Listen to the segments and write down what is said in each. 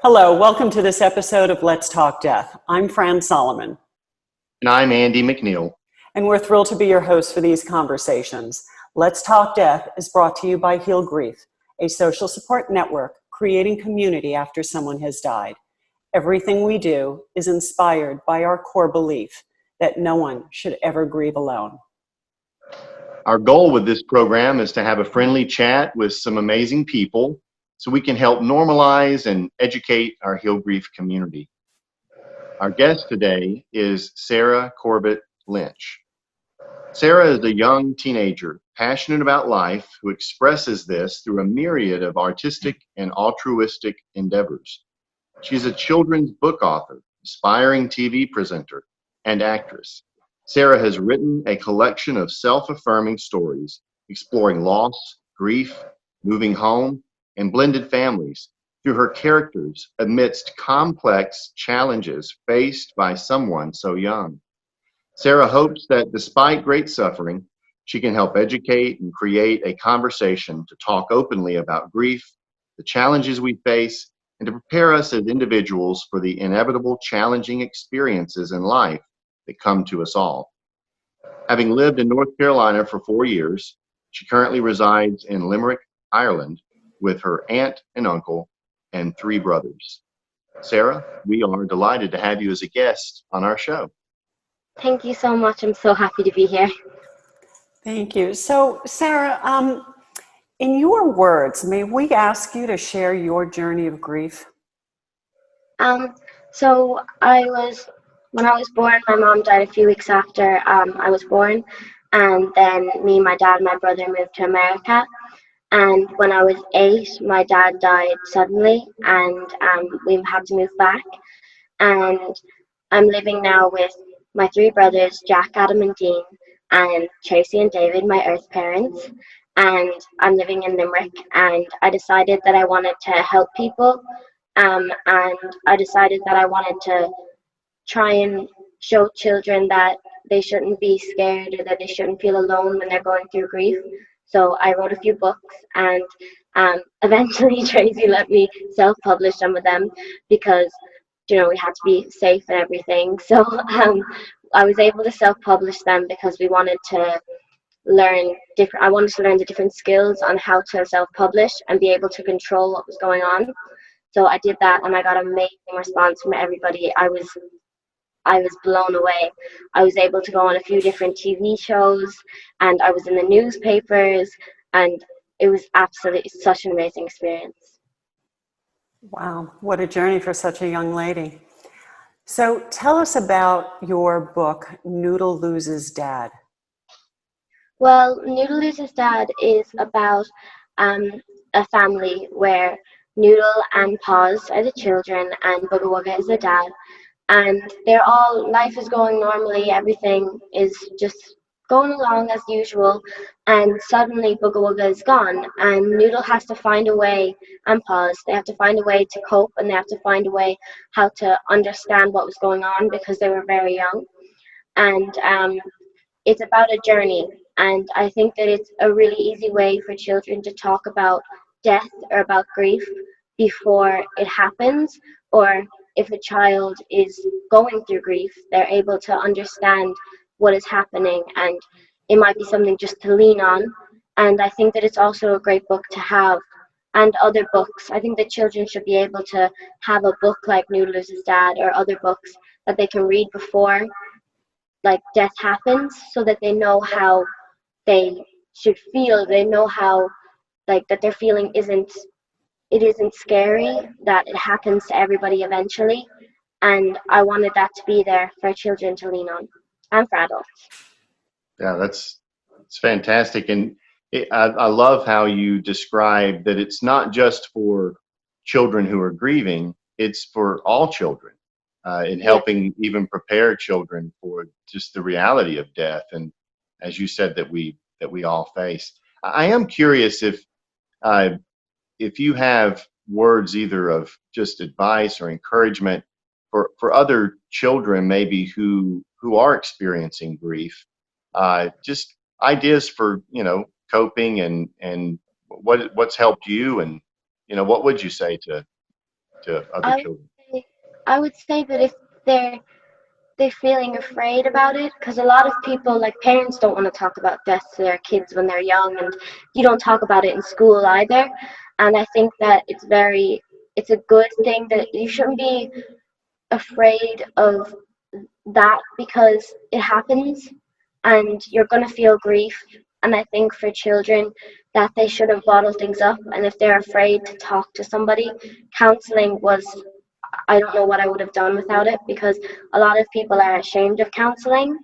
Hello, welcome to this episode of Let's Talk Death. I'm Fran Solomon. And I'm Andy McNeil. And we're thrilled to be your hosts for these conversations. Let's Talk Death is brought to you by Heal Grief, a social support network creating community after someone has died. Everything we do is inspired by our core belief that no one should ever grieve alone. Our goal with this program is to have a friendly chat with some amazing people so we can help normalize and educate our Heal Grief community. Our guest today is Sarah Corbett Lynch. Sarah is a young teenager passionate about life who expresses this through a myriad of artistic and altruistic endeavors. She's a children's book author, aspiring TV presenter, and actress. Sarah has written a collection of self-affirming stories exploring loss, grief, moving home, and blended families through her characters amidst complex challenges faced by someone so young. Sarah hopes that despite great suffering, she can help educate and create a conversation to talk openly about grief, the challenges we face, and to prepare us as individuals for the inevitable challenging experiences in life that come to us all. Having lived in North Carolina for 4 years, she currently resides in Limerick, Ireland, with her aunt and uncle and 3 brothers. Sarah, we are delighted to have you as a guest on our show. Thank you so much. I'm so happy to be here. Thank you. So, Sarah, in your words, may we ask you to share your journey of grief? So when I was born, my mom died a few weeks after I was born, and then me, my dad, and my brother moved to America. And when I was 8, my dad died suddenly, and we had to move back. And I'm living now with my 3 brothers, Jack, Adam, and Dean, and Tracy and David, my earth parents. And I'm living in Limerick, and I decided that I wanted to help people. And I decided that I wanted to try and show children that they shouldn't be scared or that they shouldn't feel alone when they're going through grief. So I wrote a few books, and eventually Tracy let me self-publish some of them because, we had to be safe and everything. So I was able to self-publish them because we wanted to learn I wanted to learn the different skills on how to self-publish and be able to control what was going on. So I did that, and I got an amazing response from everybody. I was blown away. I was able to go on a few different TV shows, and I was in the newspapers, and it was absolutely such an amazing experience. Wow, what a journey for such a young lady. So tell us about your book, Noodle Losses Dad. Well, Noodle Losses Dad is about a family where Noodle and Paws are the children and Bugga Wugga is the dad. And life is going normally, everything is just going along as usual, and suddenly Bugga Wugga is gone, and Noodle has to find a way, and Paws, they have to find a way to cope, and they have to find a way how to understand what was going on because they were very young. And it's about a journey, and I think that it's a really easy way for children to talk about death or about grief before it happens, or if a child is going through grief, they're able to understand what is happening, and it might be something just to lean on. And I think that it's also a great book to have, and other books. I think that children should be able to have a book like Noodle Losses Dad or other books that they can read before death happens, so that they know how they should feel. They know how that their feeling isn't scary, that it happens to everybody eventually. And I wanted that to be there for children to lean on, and for adults. Yeah, it's fantastic. And I love how you describe that it's not just for children who are grieving, it's for all children, in helping even prepare children for just the reality of death. And as you said, that we all face. I am curious if you have words either of just advice or encouragement for other children maybe who are experiencing grief, just ideas for coping and what's helped you, and what would you say to to other I would children? I would say that if they're feeling afraid about it, because a lot of people, like parents, don't want to talk about death to their kids when they're young, and you don't talk about it in school either. And I think that it's a good thing that you shouldn't be afraid of that, because it happens and you're going to feel grief. And I think for children that they shouldn't bottle things up, and if they're afraid to talk to somebody, counseling was, I don't know what I would have done without it, because a lot of people are ashamed of counseling,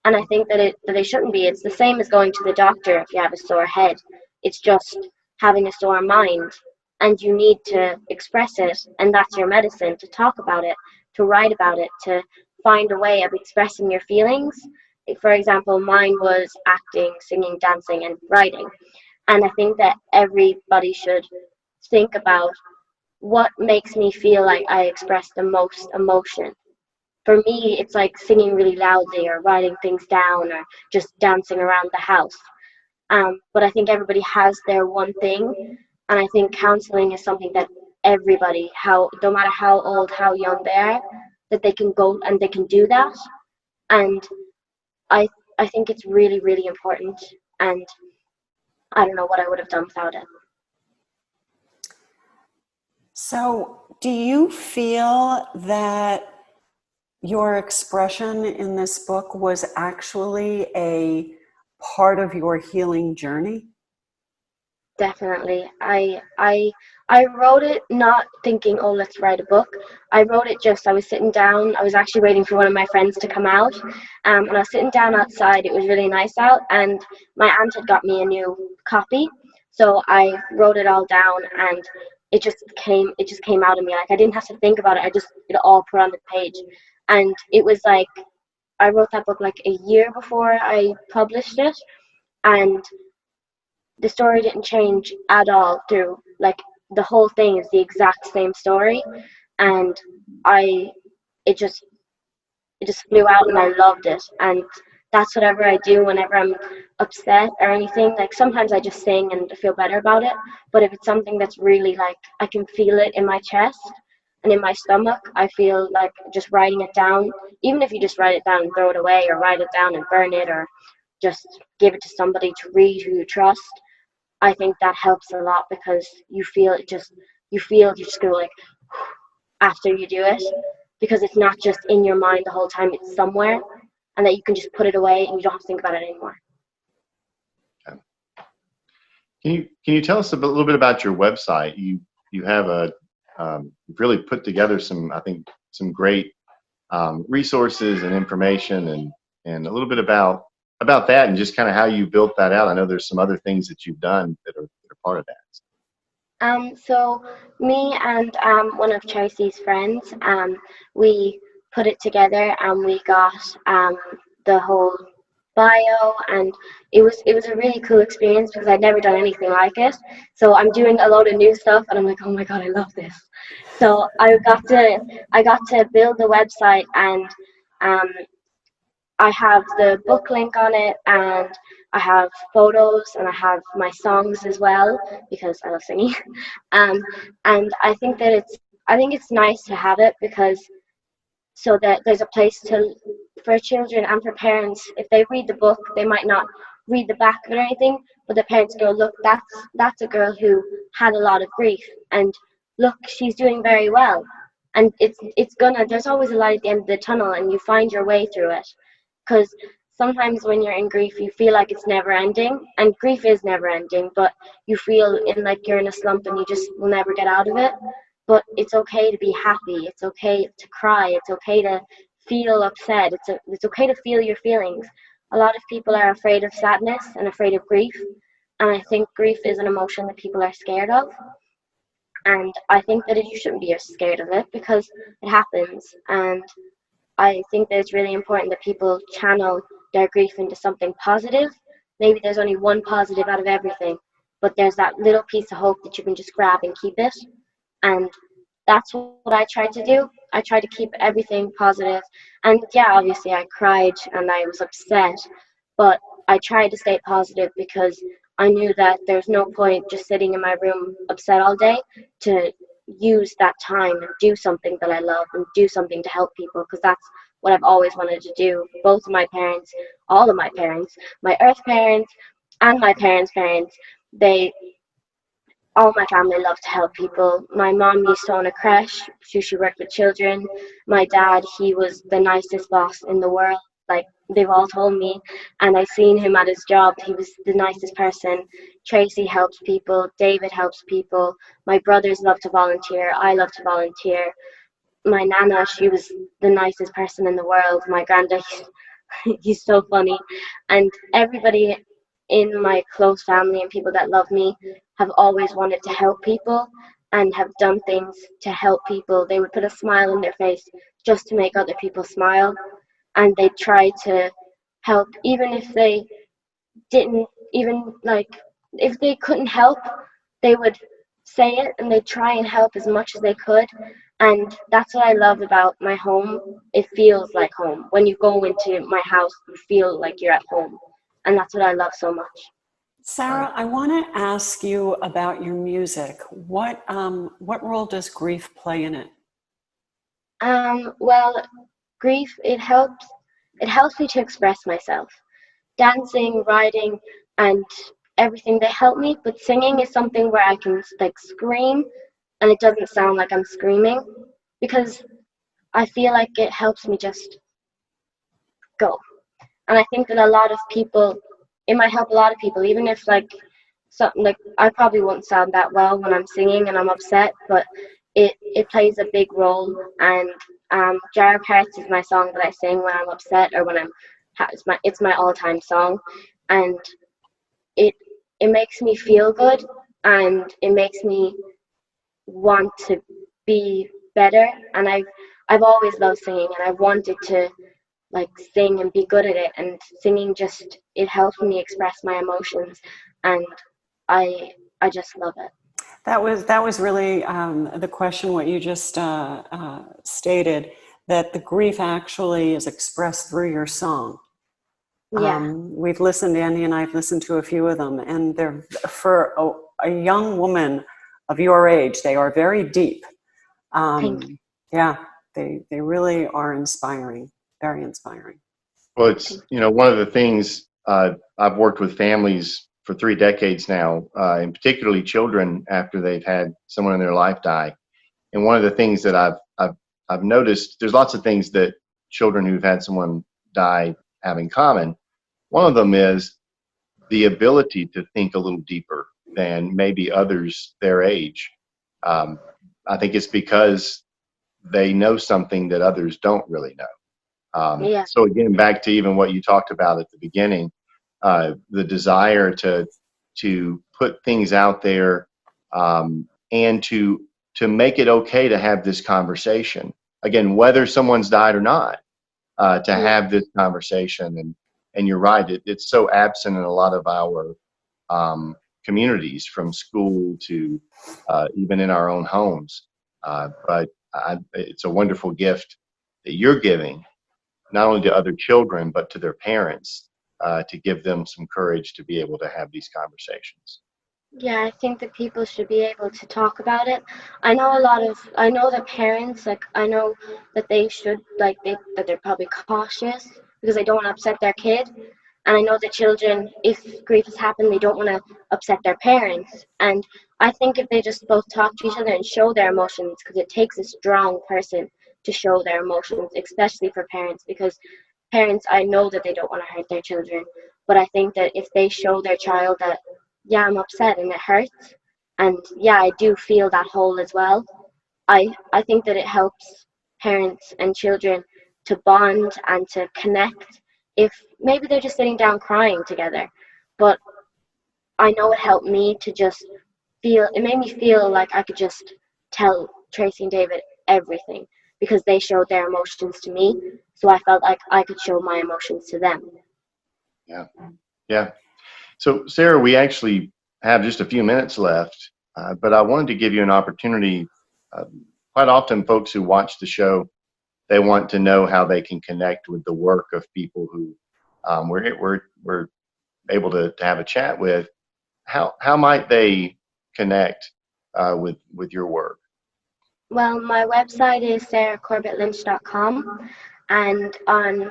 and I think that they shouldn't be. It's the same as going to the doctor if you have a sore head. It's just having a sore mind, and you need to express it, and that's your medicine, to talk about it, to write about it, to find a way of expressing your feelings. For example, mine was acting, singing, dancing, and writing. And I think that everybody should think about what makes me feel like I express the most emotion. For me, it's like singing really loudly, or writing things down, or just dancing around the house. But I think everybody has their one thing, and I think counseling is something that everybody, no matter how old, how young they are, that they can go and they can do that. And I I think it's really, really important, and I don't know what I would have done without it. So, do you feel that your expression in this book was actually a part of your healing journey? Definitely. I wrote it not thinking, oh, let's write a book. I wrote it just, I was sitting down, I was actually waiting for one of my friends to come out, and I was sitting down outside, it was really nice out, and my aunt had got me a new copy, so I wrote it all down, and it just came out of me. Like, I didn't have to think about it, it all put on the page. And it was like, I wrote that book like a year before I published it, and the story didn't change at all through, like, the whole thing is the exact same story. And I it just it just flew out, and I loved it. And that's whatever I do whenever I'm upset or anything. Like, sometimes I just sing and feel better about it, but if it's something that's really, like, I can feel it in my chest and in my stomach, I feel like just writing it down, even if you just write it down and throw it away, or write it down and burn it, or just give it to somebody to read who you trust, I think that helps a lot, because you feel you just go like after you do it, because it's not just in your mind the whole time, it's somewhere, and that you can just put it away and you don't have to think about it anymore. Okay. Can you tell us a little bit about your website? You have you've really put together some, I think, some great resources and information, and a little bit about that, and just kind of how you built that out. I know there's some other things that you've done that are part of that. So me and one of Tracy's friends, we put it together, and we got the whole bio, and it was a really cool experience, because I'd never done anything like it. So I'm doing a load of new stuff, and I'm like, oh my god, I love this. So I got to build the website, and I have the book link on it, and I have photos, and I have my songs as well, because I love singing. And I think it's nice to have it, because so that there's a place for children and for parents. If they read the book, they might not read the back of it or anything, but the parents go, look, that's a girl who had a lot of grief, and look, she's doing very well. And there's always a light at the end of the tunnel, and you find your way through it. Because sometimes when you're in grief, you feel like it's never ending, and grief is never ending, but you feel like you're in a slump and you just will never get out of it. But it's okay to be happy, it's okay to cry, it's okay to feel upset, it's okay to feel your feelings. A lot of people are afraid of sadness and afraid of grief, and I think grief is an emotion that people are scared of. And I think that you shouldn't be scared of it, because it happens. And I think that it's really important that people channel their grief into something positive. Maybe there's only one positive out of everything, but there's that little piece of hope that you can just grab and keep it. And that's what I tried to do. I tried to keep everything positive. And yeah, obviously I cried and I was upset, but I tried to stay positive, because I knew that there's no point just sitting in my room upset all day. use that time and do something that I love and do something to help people, because that's what I've always wanted to do. Both of my parents, all of my parents, my earth parents and my parents' parents, they all my family loved to help people. My mom used to own a creche, so she worked with children. My dad, he was the nicest boss in the world. Like, they've all told me, and I seen him at his job. He was the nicest person. Tracy helps people. David helps people. My brothers love to volunteer. I love to volunteer. My nana, she was the nicest person in the world. My granddad, he's so funny. And everybody in my close family and people that love me have always wanted to help people and have done things to help people. They would put a smile on their face just to make other people smile, and they try to help even if they didn't even like if they couldn't help, they would say it and they try and help as much as they could. And that's what I love about my home. It feels like home. When you go into my house, you feel like you're at home, and that's what I love so much. Sarah, I want to ask you about your music. What role does grief play in it? Well, grief, it helps me to express myself. Dancing, writing, and everything, they help me, but singing is something where I can like scream and it doesn't sound like I'm screaming, because I feel like it helps me just go. And I think that a lot of people, it might help a lot of people, even if like something like I probably won't sound that well when I'm singing and I'm upset, but it plays a big role. And Jar of Hearts is my song that I sing when I'm upset or when it's my all-time song, and it makes me feel good, and it makes me want to be better. And I've always loved singing, and I've wanted to like sing and be good at it, and singing just, it helps me express my emotions, and I just love it. That was really the question, what you just stated, that the grief actually is expressed through your song. Yeah. We've listened, Andy and I've listened to a few of them, and they're, for a young woman of your age, they are very deep. Thank you. Yeah, they really are inspiring, very inspiring. Well, it's, one of the things I've worked with families for 3 decades now, and particularly children after they've had someone in their life die. And one of the things that I've noticed, there's lots of things that children who've had someone die have in common. One of them is the ability to think a little deeper than maybe others their age. I think it's because they know something that others don't really know. Yeah. So again, back to even what you talked about at the beginning, the desire to put things out there, and to make it okay to have this conversation. Again, whether someone's died or not, to have this conversation. And you're right, it's so absent in a lot of our communities, from school to even in our own homes. But it's a wonderful gift that you're giving, not only to other children, but to their parents, to give them some courage to be able to have these conversations. Yeah, I think that people should be able to talk about it. I know that parents, like, I know that they should, like, that they're probably cautious because they don't want to upset their kid. And I know that children, if grief has happened, they don't want to upset their parents. And I think if they just both talk to each other and show their emotions, because it takes a strong person to show their emotions, especially for parents, because parents, I know that they don't want to hurt their children. But I think that if they show their child that, yeah, I'm upset and it hurts, and yeah, I do feel that hole as well, I think that it helps parents and children to bond and to connect. If maybe they're just sitting down crying together, but I know it helped me to just feel, it made me feel like I could just tell Tracy and David everything, because they showed their emotions to me, so I felt like I could show my emotions to them. Yeah. So, Sarah, we actually have just a few minutes left, but I wanted to give you an opportunity. Quite often, folks who watch the show, they want to know how they can connect with the work of people who we're able to have a chat with. How might they connect with your work? Well, my website is sarahcorbettLynch.com, and on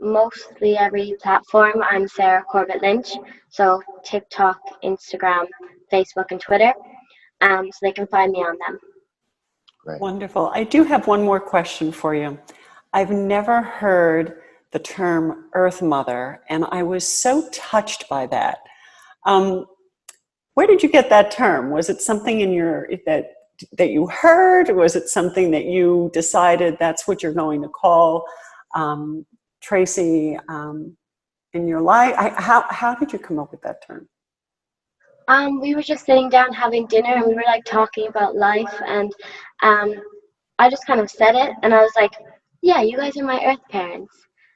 mostly every platform, I'm Sarah Corbett Lynch. So TikTok, Instagram, Facebook, and Twitter. So they can find me on them. Great. Wonderful. I do have one more question for you. I've never heard the term Earth Mother, and I was so touched by that. Where did you get that term? Was it something in your that you heard? Or was it something that you decided that's what you're going to call Tracy in your life? How did you come up with that term? We were just sitting down having dinner, and we were like talking about life, and I just kind of said it, and I was like, yeah, you guys are my Earth parents.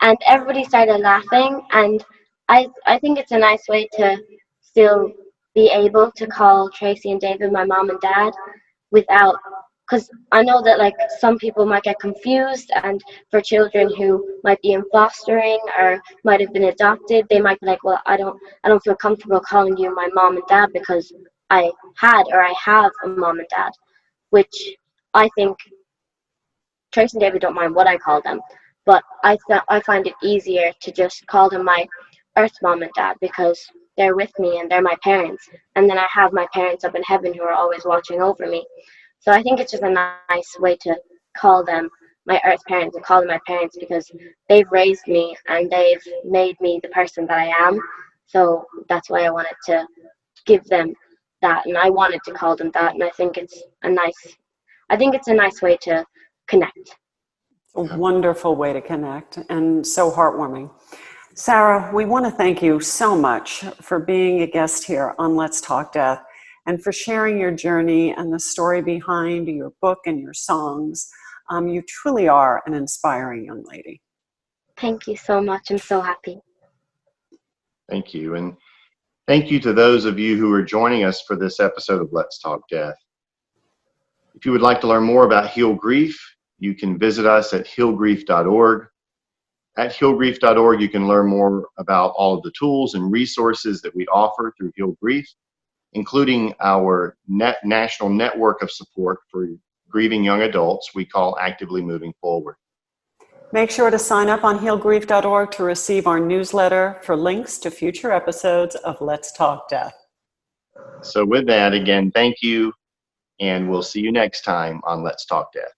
And everybody started laughing, and I think it's a nice way to still be able to call Tracy and David my mom and dad without, because I know that like some people might get confused, and for children who might be in fostering or might have been adopted, they might be like, well, I don't feel comfortable calling you my mom and dad because I had or I have a mom and dad, which I think Trace and David don't mind what I call them, but I find it easier to just call them my Earth mom and dad because they're with me and they're my parents, and then I have my parents up in heaven who are always watching over me. So I think it's just a nice way to call them my Earth parents and call them my parents because they've raised me and they've made me the person that I am. So that's why I wanted to give them that, and I wanted to call them that, and I think it's a nice way to connect. A wonderful way to connect and so heartwarming. Sarah, we want to thank you so much for being a guest here on Let's Talk Death and for sharing your journey and the story behind your book and your songs. You truly are an inspiring young lady. Thank you so much. I'm so happy. Thank you. And thank you to those of you who are joining us for this episode of Let's Talk Death. If you would like to learn more about Heal Grief, you can visit us at healgrief.org. At healgrief.org, you can learn more about all of the tools and resources that we offer through Heal Grief, including our national network of support for grieving young adults we call Actively Moving Forward. Make sure to sign up on healgrief.org to receive our newsletter for links to future episodes of Let's Talk Death. So with that, again, thank you, and we'll see you next time on Let's Talk Death.